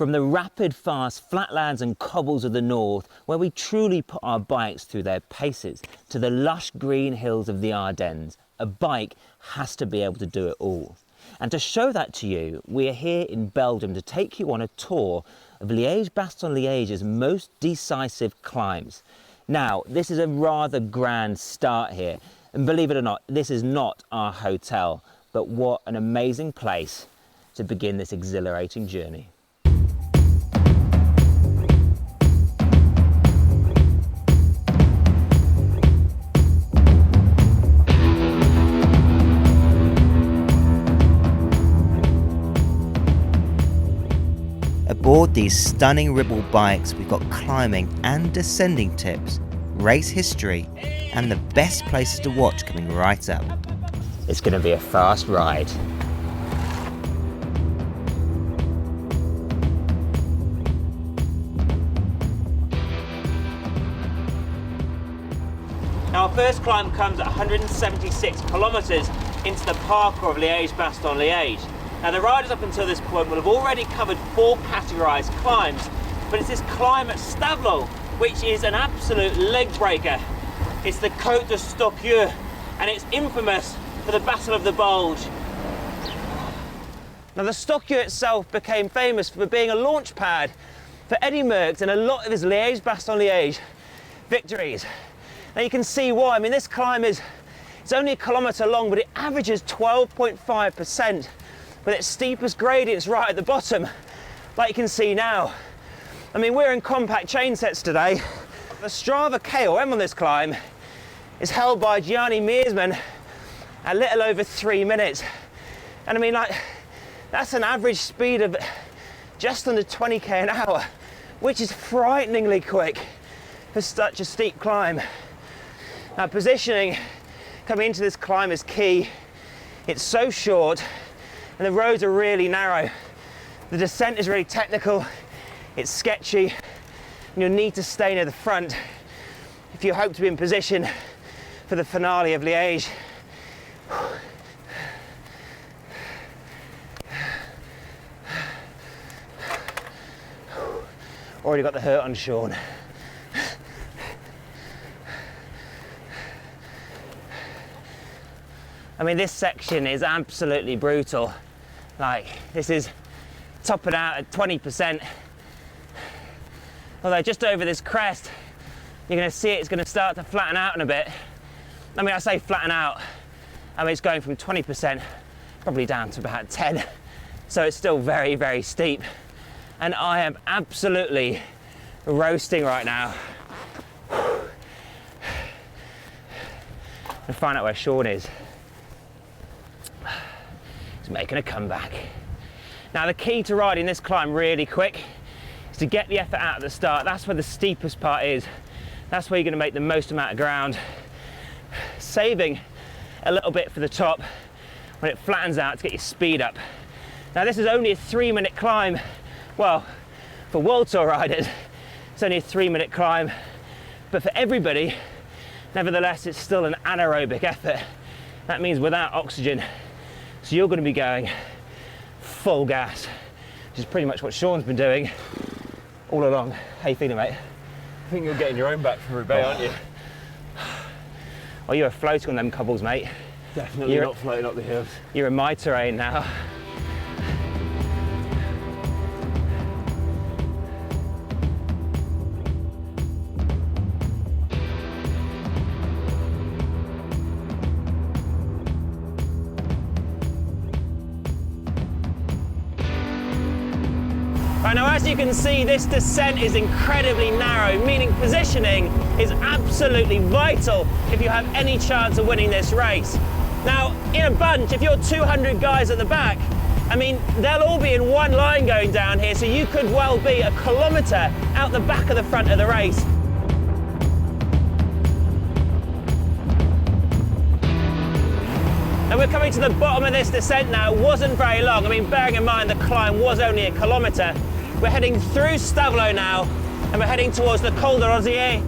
From the rapid, fast flatlands and cobbles of the north, where we truly put our bikes through their paces, to the lush green hills of the Ardennes, a bike has to be able to do it all. And to show that to you, we are here in Belgium to take you on a tour of Liege-Bastogne-Liege's most decisive climbs. Now, this is a rather grand start here, and believe it or not, this is not our hotel, but what an amazing place to begin this exhilarating journey. Aboard these stunning Ribble bikes, we've got climbing and descending tips, race history, and the best places to watch coming right up. It's going to be a fast ride. Now, our first climb comes at 176 kilometres into the parkour of Liege-Bastogne-Liege. Now, the riders up until this point will have already covered 4 categorised climbs, but it's this climb at Stockeu which is an absolute leg breaker. It's the Côte de Stockeu, and it's infamous for the Battle of the Bulge. Now, the Stockeu itself became famous for being a launch pad for Eddy Merckx and a lot of his Liege-Bastogne-Liege victories. Now, you can see why. I mean, this climb it's only a kilometre long, but it averages 12.5%. with its steepest gradients right at the bottom, like you can see now. I mean, we're in compact chain sets today. The Strava KOM on this climb is held by Gianni Meersman a little over 3 minutes. And I mean, like, that's an average speed of just under 20k an hour, which is frighteningly quick for such a steep climb. Now, positioning coming into this climb is key. It's so short, and the roads are really narrow. The descent is really technical, it's sketchy, and you'll need to stay near the front if you hope to be in position for the finale of Liège. Already got the hurt on Sean. I mean, this section is absolutely brutal. Like, this is topping out at 20%. Although just over this crest, you're going to see it's going to start to flatten out in a bit. I mean, I say flatten out, I mean, it's going from 20% probably down to about 10. So it's still very, very steep. And I am absolutely roasting right now. And find out where Sean is. He's making a comeback. Now, the key to riding this climb really quick is to get the effort out at the start. That's where the steepest part is. That's where you're going to make the most amount of ground, saving a little bit for the top when it flattens out to get your speed up. Now, this is only a 3-minute climb. Well, for World Tour riders, it's only a 3-minute climb, but for everybody, nevertheless, it's still an anaerobic effort. That means without oxygen. So you're going to be going full gas, which is pretty much what Sean's been doing all along. How you feeling, mate? I think you're getting your own back from Roubaix, aren't you? Well, you were floating on them cobbles, mate. Definitely not floating up the hills. You're in my terrain now. Right, now, as you can see, this descent is incredibly narrow, meaning positioning is absolutely vital if you have any chance of winning this race. Now, in a bunch, if you're 200 guys at the back, I mean, they'll all be in one line going down here, so you could well be a kilometre out the back of the front of the race. Now, we're coming to the bottom of this descent now. It wasn't very long. I mean, bearing in mind the climb was only a kilometre. We're heading through Stockeu now, and we're heading towards the Col du Rosier.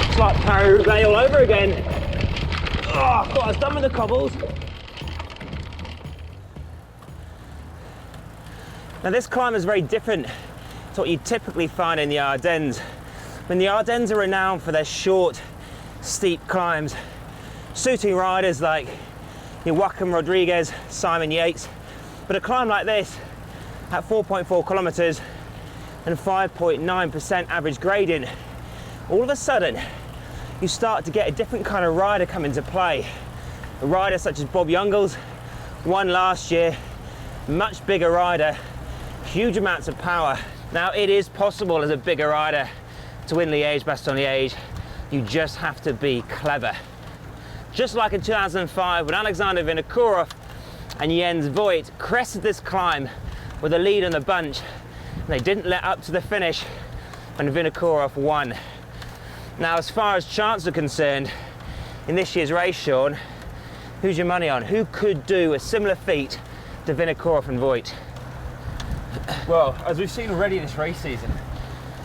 It's like Paris-Roubaix all over again. Oh, I thought I was done with the cobbles. Now this climb is very different to what you typically find in the Ardennes. I mean, the Ardennes are renowned for their short, steep climbs, suiting riders like Joaquim Rodriguez, Simon Yates. But a climb like this, at 4.4 kilometers and 5.9% average gradient, all of a sudden, you start to get a different kind of rider come into play. A rider such as Bob Jungels, won last year, much bigger rider, huge amounts of power. Now it is possible as a bigger rider to win Liege, Bastogne Liege. You just have to be clever. Just like in 2005 when Alexander Vinokourov and Jens Voigt crested this climb with a lead on the bunch, and they didn't let up to the finish when Vinokourov won. Now as far as chances are concerned, in this year's race, Sean, who's your money on? Who could do a similar feat to Vinokourov and Voigt? Well, as we've seen already this race season,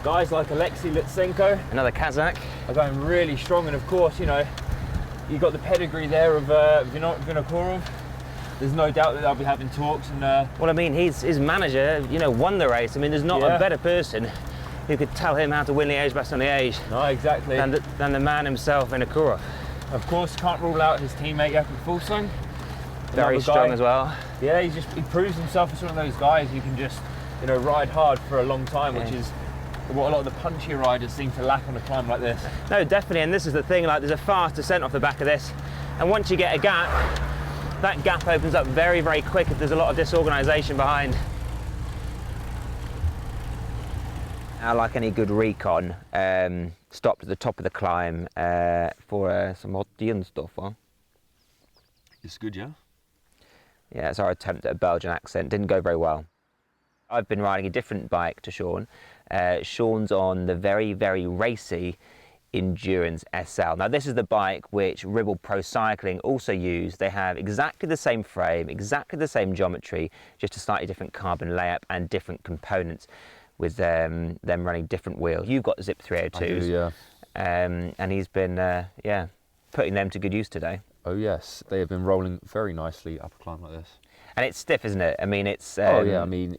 guys like Alexei Lutsenko, Another Kazakh, are going really strong, and of course, you know, you've got the pedigree there of Vinokourov. There's no doubt that they'll be having talks. And well, I mean, his manager, you know, won the race. I mean, there's not a better person who could tell him how to win Liege, Bastogne Liege. No, exactly. Than the man himself, Vinokourov. Of course, can't rule out his teammate Jakob Fuglsang. Very strong as well. Yeah, he proves himself as one of those guys who can just, you know, ride hard for a long time, which is what a lot of the punchier riders seem to lack on a climb like this. No, definitely, and this is the thing, like there's a fast descent off the back of this, and once you get a gap, that gap opens up very, very quick if there's a lot of disorganisation behind. Now, like any good recon, stopped at the top of the climb for some hot Dienstoffer. It's good, yeah? Yeah, it's our attempt at a Belgian accent. Didn't go very well. I've been riding a different bike to Sean. Sean's on the very, very racy Endurance SL. Now this is the bike which Ribble Pro Cycling also use. They have exactly the same frame, exactly the same geometry, just a slightly different carbon layup and different components, with them running different wheels. You've got Zip 302s. I do, yeah. And he's been, putting them to good use today. Oh yes, they have been rolling very nicely up a climb like this. And it's stiff, isn't it? I mean, it's... oh yeah, I mean,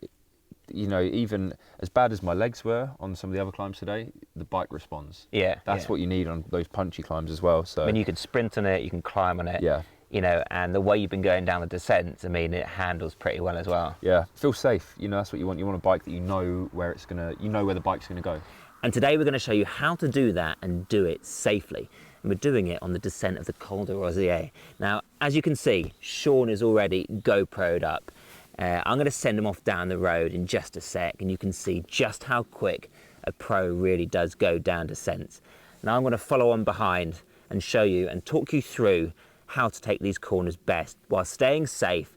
you know, even as bad as my legs were on some of the other climbs today, the bike responds. Yeah. That's what you need on those punchy climbs as well. So I mean, you can sprint on it, you can climb on it. Yeah. You know, and the way you've been going down the descents, I mean, it handles pretty well as well. Yeah, feel safe. You know, that's what you want. You want a bike that you know where it's gonna, you know where the bike's gonna go. And today we're going to show you how to do that and do it safely. And we're doing it on the descent of the Col du Rosier. Now, as you can see, Sean is already GoPro'd up. I'm going to send him off down the road in just a sec, and you can see just how quick a pro really does go down descents. Now I'm going to follow on behind and show you and talk you through how to take these corners best while staying safe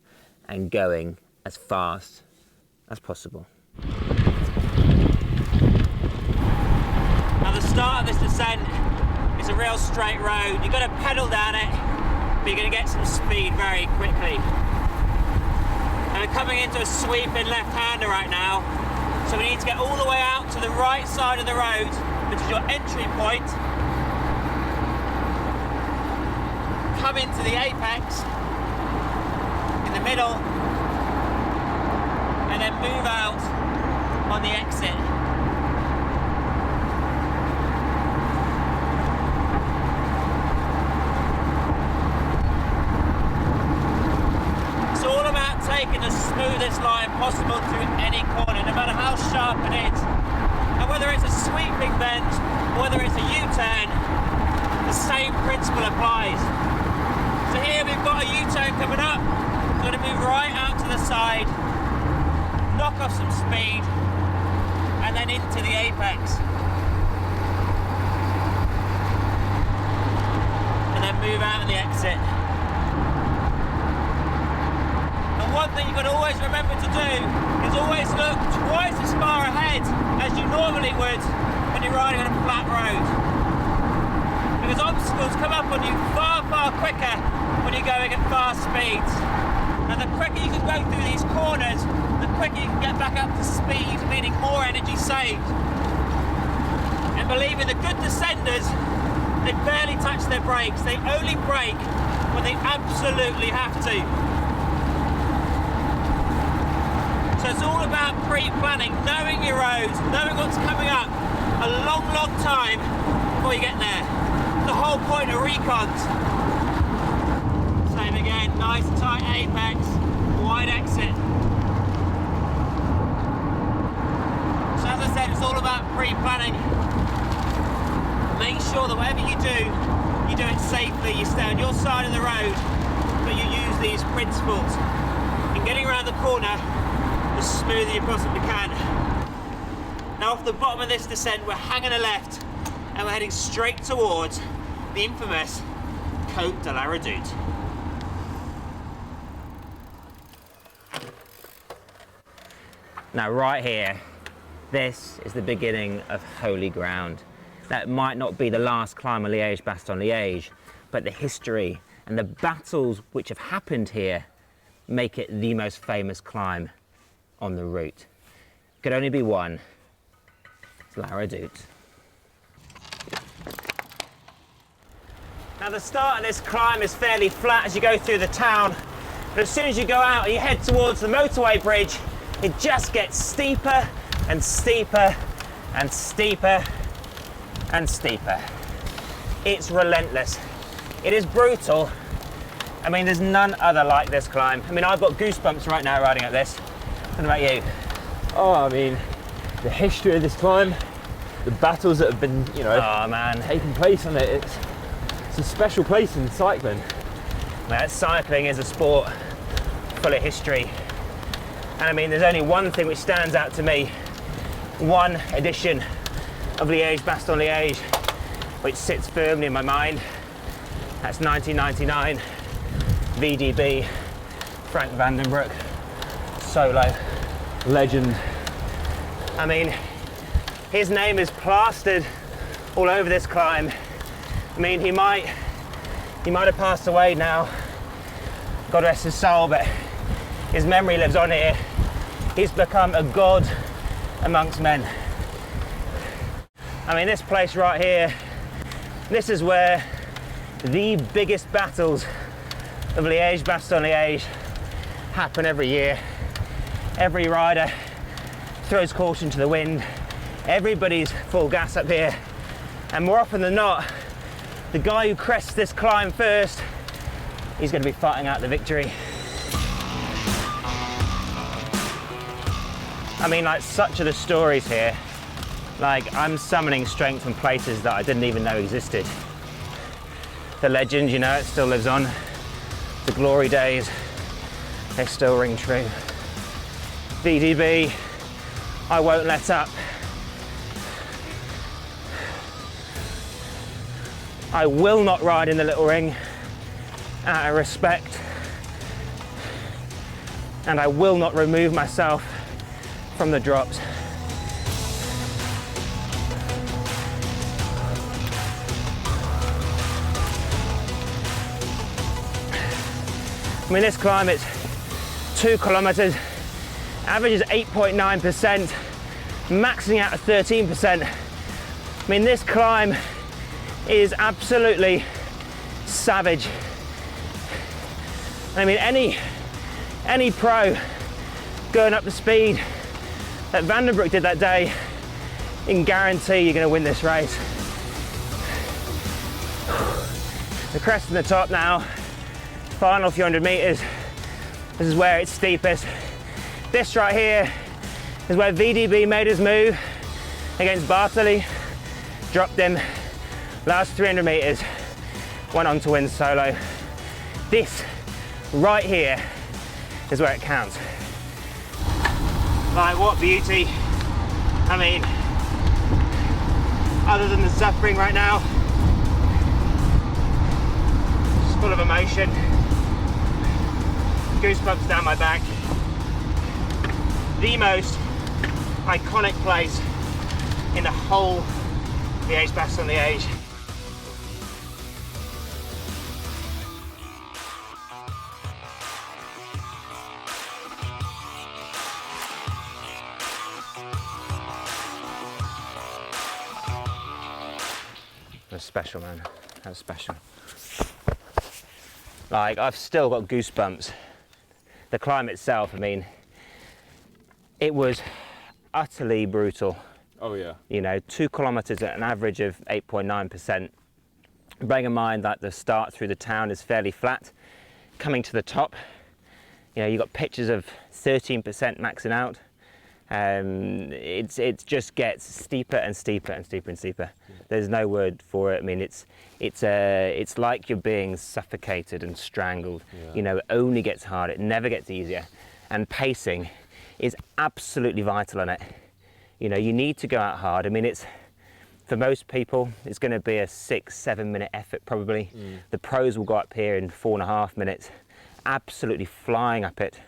and going as fast as possible. Now the start of this descent is a real straight road. You've got to pedal down it, but you're going to get some speed very quickly. And we're coming into a sweeping left-hander right now, so we need to get all the way out to the right side of the road, which is your entry point. Come into the apex in the middle, and then move out on the exit. It's all about taking the smoothest line possible through any corner, no matter how sharp it is. And whether it's a sweeping bend, or whether it's a U-turn, the same principle applies. So here we've got a U-turn coming up. We're going to move right out to the side, knock off some speed, and then into the apex. And then move out of the exit. And one thing you've got to always remember to do is always look twice as far ahead as you normally would when you're riding on a flat road. Because obstacles come up on you far, far quicker when you're going at fast speeds. And the quicker you can go through these corners, the quicker you can get back up to speed, meaning more energy saved. And believe me, the good descenders, they barely touch their brakes. They only brake when they absolutely have to. So So it's all about pre-planning, knowing your roads, knowing what's coming up a long, long time before you get there. The whole point of recons. Same again, nice tight apex, wide exit. So as I said, it's all about pre-planning. Make sure that whatever you do it safely, you stay on your side of the road, but you use these principles. And getting around the corner as smooth as you possibly can. Now off the bottom of this descent, we're hanging a left, and we're heading straight towards the infamous Côte de la Redoute. Now right here, this is the beginning of holy ground. That might not be the last climb of Liege, Bastogne, Liege, but the history and the battles which have happened here make it the most famous climb on the route. Could only be one. It's La Redoute. Now the start of this climb is fairly flat as you go through the town, but as soon as you go out and you head towards the motorway bridge, it just gets steeper and steeper and steeper and steeper. It's relentless. It is brutal. I mean, there's none other like this climb. I mean, I've got goosebumps right now riding up this. What about you? Oh, I mean, the history of this climb, the battles that have been, you know, taking place on it, it's a special place in cycling. Now, cycling is a sport full of history. And I mean, there's only one thing which stands out to me. One edition of Liege, Bastogne, Liege, which sits firmly in my mind. That's 1999, VDB, Frank Vandenbroek, solo. Legend. I mean, his name is plastered all over this climb. I mean, he might have passed away now, God rest his soul, but his memory lives on here. He's become a god amongst men. I mean, this place right here, this is where the biggest battles of Liege, Bastogne, Liege happen every year. Every rider throws caution to the wind. Everybody's full gas up here. And more often than not, the guy who crests this climb first, he's going to be fighting out the victory. I mean, like, such are the stories here. Like, I'm summoning strength from places that I didn't even know existed. The legend, you know, it still lives on. The glory days, they still ring true. VDB, I won't let up. I will not ride in the little ring out of respect. And I will not remove myself from the drops. I mean, this climb, it's 2 kilometers, average is 8.9%, maxing out at 13%. I mean, this climb is absolutely savage. I mean, any pro going up the speed that Vandenbroek did that day, you can guarantee you're going to win this race. The crest in the top now, final few hundred meters. This is where it's steepest. This right here is where VDB made his move against Bartoli, dropped him. Last 300 meters, went on to win solo. This right here is where it counts. Like, what beauty. I mean, other than the suffering right now, just full of emotion. Goosebumps down my back. The most iconic place in the whole Liege, Bastogne, Liege. That was special, man. That was special. Like, I've still got goosebumps. The climb itself, I mean, It was utterly brutal. Oh yeah. You know, 2 kilometers at an average of 8.9%. Bearing in mind that the start through the town is fairly flat. Coming to the top, you know, you've got pictures of 13% maxing out. It just gets steeper and steeper and steeper and steeper. There's no word for it. I mean, it's like you're being suffocated and strangled. Yeah. You know, it only gets harder. It never gets easier. And pacing is absolutely vital on it. You know, you need to go out hard. I mean, for most people, it's going to be a 6-7 minute effort probably. The pros will go up here in 4.5 minutes, absolutely flying up it.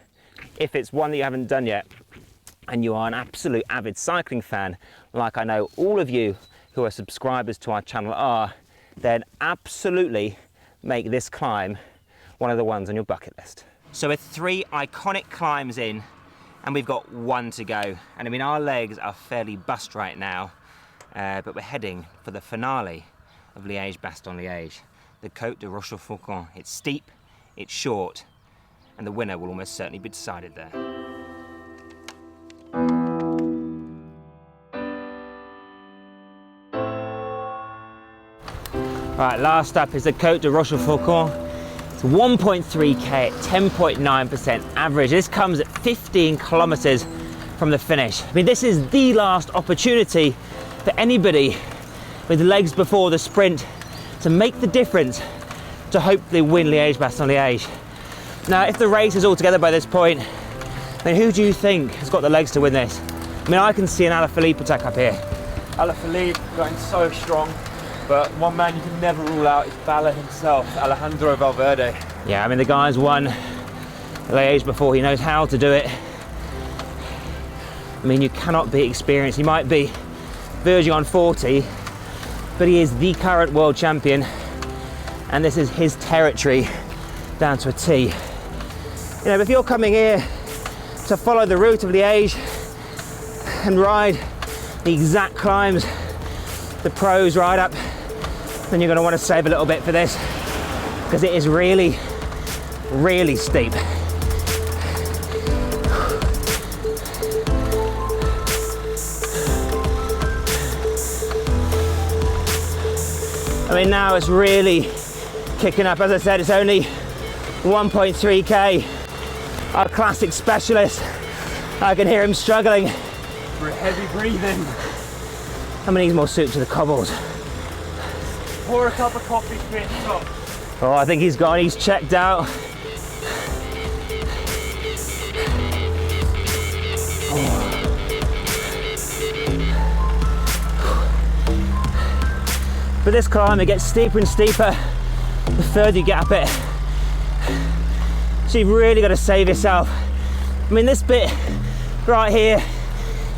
If it's one that you haven't done yet, and you are an absolute avid cycling fan, like I know all of you who are subscribers to our channel are, then absolutely make this climb one of the ones on your bucket list. So we're 3 iconic climbs in, and we've got 1 to go. And I mean, our legs are fairly bust right now, but we're heading for the finale of Liege-Bastogne-Liège, the Côte du Rosier. It's steep, it's short, and the winner will almost certainly be decided there. Right, last up is the Côte du Rosier. It's 1.3k at 10.9% average. This comes at 15 kilometers from the finish. I mean, this is the last opportunity for anybody with legs before the sprint to make the difference to hopefully win Liège-Bastogne-Liège. Now, if the race is all together by this point, then who do you think has got the legs to win this? I mean, I can see an Alaphilippe attack up here. Alaphilippe going so strong, but one man you can never rule out is Bala himself, Alejandro Valverde. Yeah, I mean, the guy's won Liège before. He knows how to do it. I mean, you cannot be experienced. He might be verging on 40, but he is the current world champion, and this is his territory down to a T. You know, if you're coming here to follow the route of Liège and ride the exact climbs the pros ride up, then you're going to want to save a little bit for this, because it is really, really steep. I mean, now it's really kicking up. As I said, it's only 1.3k. Our classic specialist, I can hear him struggling. For heavy breathing. I'm gonna need more suit to the cobbles. Pour a cup of coffee for it, stop. Oh, I think he's gone, he's checked out. Oh. But this climb, it gets steeper and steeper the further you get up it. So you've really got to save yourself. I mean, this bit right here,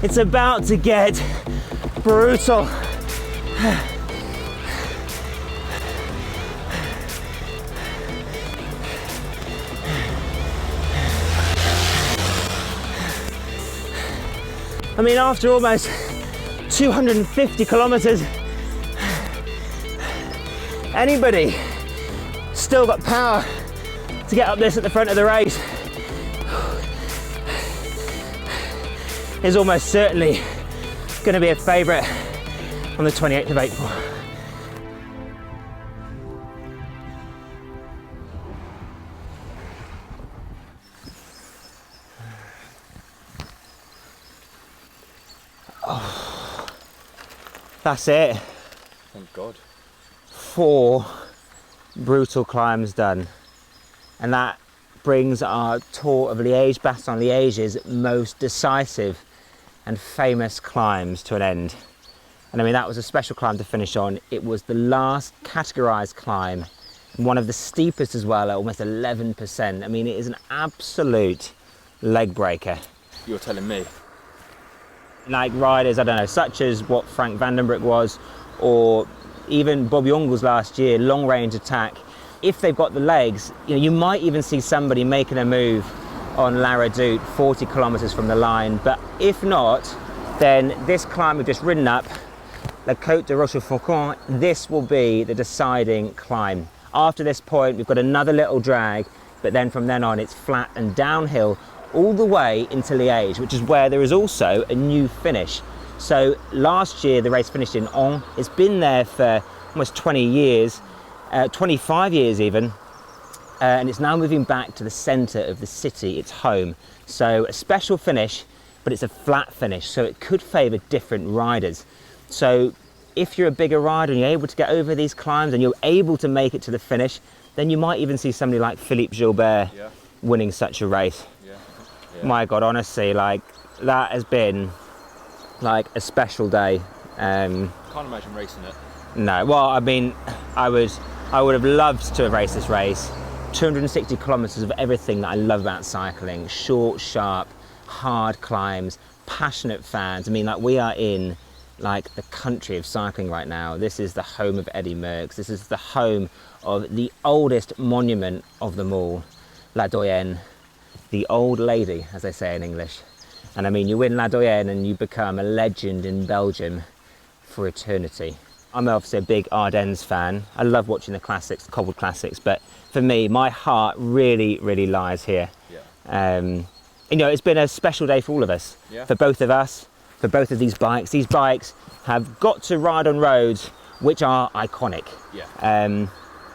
it's about to get brutal. I mean, after almost 250 kilometers, anybody still got power to get up this at the front of the race is almost certainly going to be a favourite on the 28th of April. Oh, that's it. Thank God. 4 brutal climbs done, and that brings our tour of Liège-Bastogne-Liège's most decisive and famous climbs to an end. And I mean, that was a special climb to finish on. It was the last categorized climb, one of the steepest as well, at almost 11%. I mean, it is an absolute leg breaker. You're telling me. Like riders, I don't know, such as what Frank Vandenbroek was, or even Bob Jungels last year, long range attack. If they've got the legs, you know, you might even see somebody making a move on La Redoute, 40 kilometers from the line. But if not, then this climb we've just ridden up, the Côte du Rosier, this will be the deciding climb. After this point, we've got another little drag, but then from then on, it's flat and downhill all the way into Liege, which is where there is also a new finish. So last year the race finished in On. It's been there for almost 20 years, 25 years even, and it's now moving back to the centre of the city, its home. So a special finish, but it's a flat finish, so it could favour different riders. So if you're a bigger rider and you're able to get over these climbs and you're able to make it to the finish, then you might even see somebody like Philippe Gilbert winning such a race. My God, honestly, like, that has been like a special day. Can't imagine racing it. No, well, I mean, I would have loved to have raced this race. 260 kilometres of everything that I love about cycling. Short, sharp, hard climbs, passionate fans. I mean, like, we are in like the country of cycling right now. This is the home of Eddy Merckx. This is the home of the oldest monument of them all, La Doyenne, the old lady, as they say in English. And I mean, you win La Doyenne and you become a legend in Belgium for eternity. I'm obviously a big Ardennes fan. I love watching the classics, the cobbled classics, but for me, my heart really, really lies here. You know, it's been a special day for all of us, for both of us, for both of these bikes. These bikes have got to ride on roads which are iconic.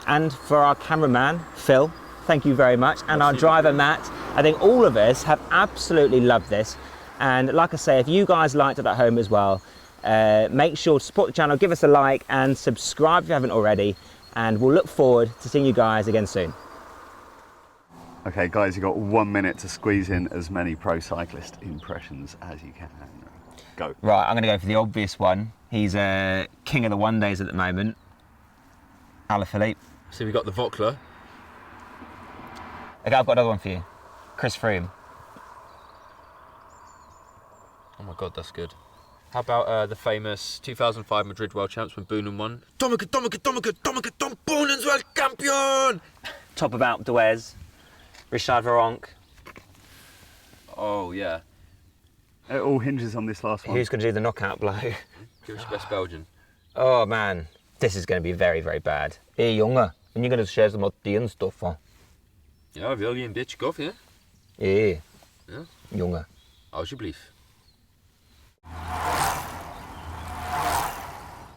And for our cameraman, Phil, thank you very much. And our driver, Matt, I think all of us have absolutely loved this. And like I say, if you guys liked it at home as well, make sure to support the channel, give us a like and subscribe if you haven't already. And we'll look forward to seeing you guys again soon. Okay guys, you've got 1 minute to squeeze in as many pro cyclist impressions as you can. Go. Right, I'm going to go for the obvious one. He's king of the one days at the moment. Alaphilippe. So we've got the Vaucler. Okay, I've got another one for you. Chris Froome. Oh my God, that's good. How about the famous 2005 Madrid World Champs when Boonen won? Tom Boonen's World Champion! Top of Alpe d'Huez. Richard Virenque. Oh yeah. It all hinges on this last one. Who's going to do the knockout blow? Give us your best Belgian. Oh man, this is going to be very, very bad. Hey jongen, ben je going to share some dienststoffen? Ja, wil je een beetje koffie? Hey, Ja? jongen. Alsjeblieft.